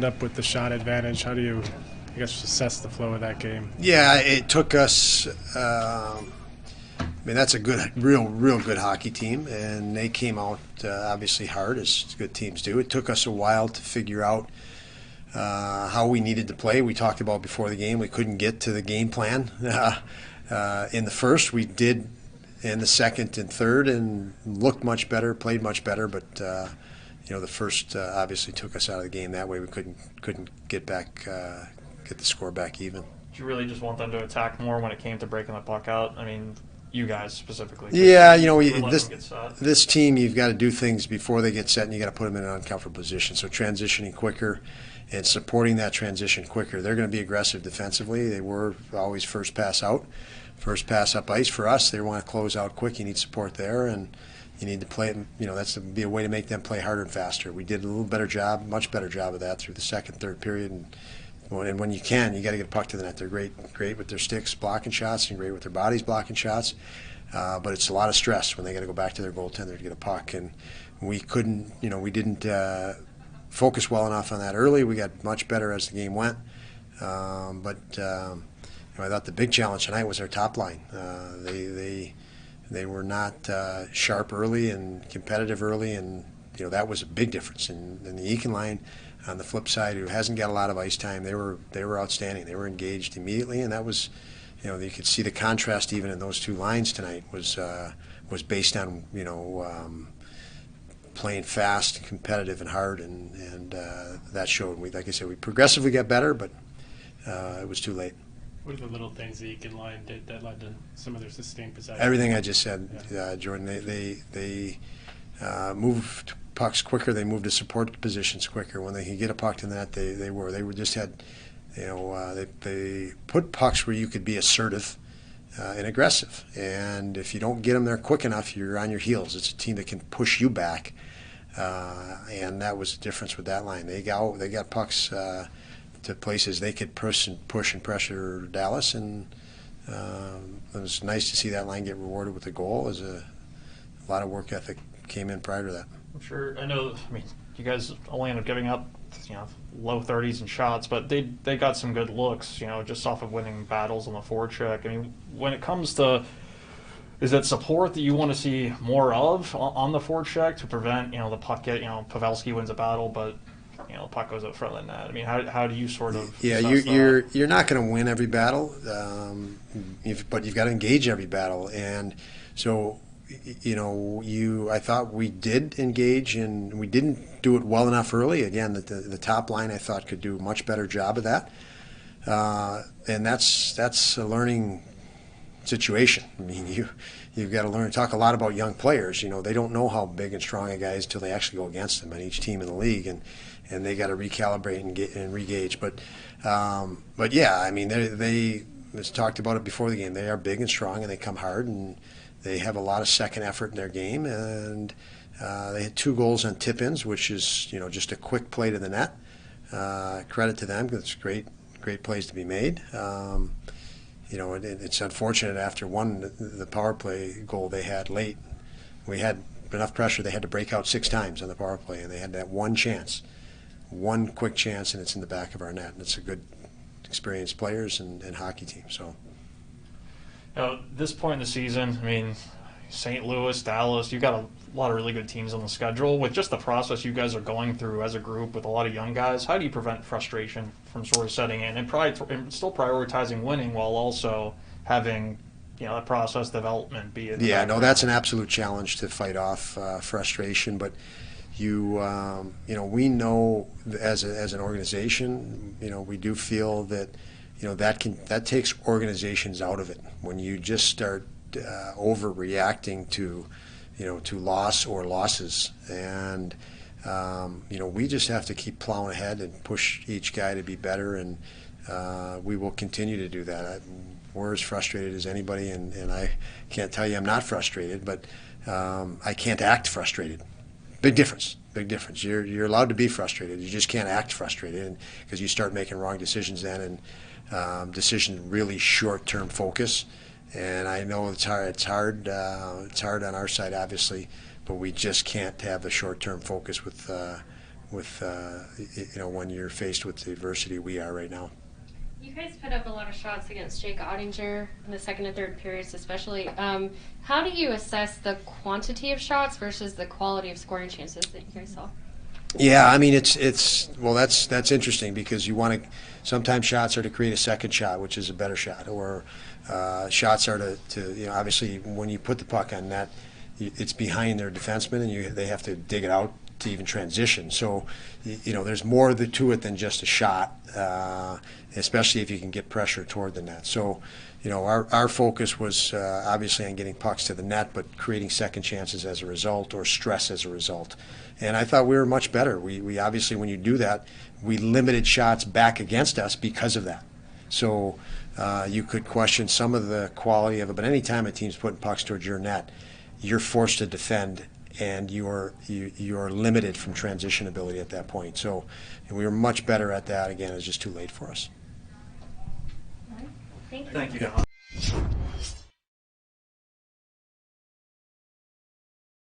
Up with the shot advantage. How do you, I guess, assess the flow of that game? Yeah, it took us. That's a good, real good hockey team, and they came out obviously hard, as good teams do. It took us a while to figure out how we needed to play. We talked about before the game. We couldn't get to the game plan in the first. We did in the second and third, and looked much better, played much better, but. The first obviously took us out of the game. That way we couldn't get the score back even. Did you really just want them to attack more when it came to breaking the puck out? I mean, you guys specifically. Yeah, this team, you've got to do things before they get set, and you got to put them in an uncomfortable position. So transitioning quicker and supporting that transition quicker. They're going to be aggressive defensively. They were always first pass out, first pass up ice. For us, they want to close out quick. You need support there, and you need to play it. That's to be a way to make them play harder and faster. We did a little better job, much better job of that through the second, third period. And when you can, you got to get a puck to the net. They're great with their sticks blocking shots, and great with their bodies blocking shots. But it's a lot of stress when they got to go back to their goaltender to get a puck. And we couldn't, we didn't focus well enough on that early. We got much better as the game went. I thought the big challenge tonight was our top line. They were not sharp early and competitive early, and that was a big difference. And the Eakin line, on the flip side, who hasn't got a lot of ice time, they were outstanding. They were engaged immediately, and that was, you could see the contrast even in those two lines tonight was based on playing fast, and competitive, and hard, and that showed. Like I said, we progressively got better, but it was too late. What are the little things the Eakin line did that led to some of their sustained possession? Everything I just said, Jordan. They moved pucks quicker. They moved to support positions quicker. When they could get a puck to the net, they put pucks where you could be assertive and aggressive. And if you don't get them there quick enough, you're on your heels. It's a team that can push you back, and that was the difference with that line. They got pucks. To places they could push and pressure Dallas, and it was nice to see that line get rewarded with a goal. As a lot of work ethic came in prior to that. I'm sure. I know. I mean, you guys only ended up giving up, low 30s in shots, but they got some good looks, just off of winning battles on the forecheck. I mean, when it comes to, is it support that you want to see more of on the forecheck to prevent, the puck get, Pavelski wins a battle, but the puck goes up front of the net. I mean, how do you sort of? Yeah, you're not going to win every battle, but you've got to engage every battle, and so I thought we did engage, and we didn't do it well enough early. Again, the top line I thought could do a much better job of that, and that's a learning situation. I mean, you've got to learn. Talk a lot about young players. They don't know how big and strong a guy is until they actually go against him on each team in the league, and they got to recalibrate and re-gauge. But yeah, I mean, they talked about it before the game. They are big and strong, and they come hard, and they have a lot of second effort in their game. And they had 2 goals on tip-ins, which is just a quick play to the net. Credit to them, because it's great plays to be made. It's unfortunate after the power play goal they had late. We had enough pressure. They had to break out 6 times on the power play, and they had that one quick chance, and it's in the back of our net. And it's a good, experienced players and hockey team. So, at this point in the season, I mean, St. Louis, Dallas, you've got a lot of really good teams on the schedule. With just the process you guys are going through as a group with a lot of young guys, how do you prevent frustration from sort of setting in and still prioritizing winning while also having that process development be in the background? That's an absolute challenge to fight off frustration. But we know as an organization, we do feel that that takes organizations out of it when you just start overreacting to loss or losses, and we just have to keep plowing ahead and push each guy to be better, and we will continue to do that. We're as frustrated as anybody, and I can't tell you I'm not frustrated, but I can't act frustrated. Big difference. You're allowed to be frustrated. You just can't act frustrated, because you start making wrong decisions then, and decisions really short-term focus. And I know it's hard. It's hard on our side, obviously, but we just can't have the short-term focus with when you're faced with the adversity we are right now. You guys put up a lot of shots against Jake Ottinger in the second and third periods especially. How do you assess the quantity of shots versus the quality of scoring chances that you guys saw? Yeah, I mean that's interesting because you want to. Sometimes shots are to create a second shot, which is a better shot, or shots are to obviously when you put the puck on net, it's behind their defenseman and they have to dig it out to even transition. So there's more to it than just a shot, especially if you can get pressure toward the net. So our focus was obviously on getting pucks to the net, but creating second chances as a result or stress as a result. And I thought we were much better. We obviously, when you do that, we limited shots back against us because of that. So you could question some of the quality of it, but anytime a team's putting pucks towards your net, you're forced to defend, and you're limited from transition ability at that point. So we were much better at that. Again, it was just too late for us. Thank you. Thank you.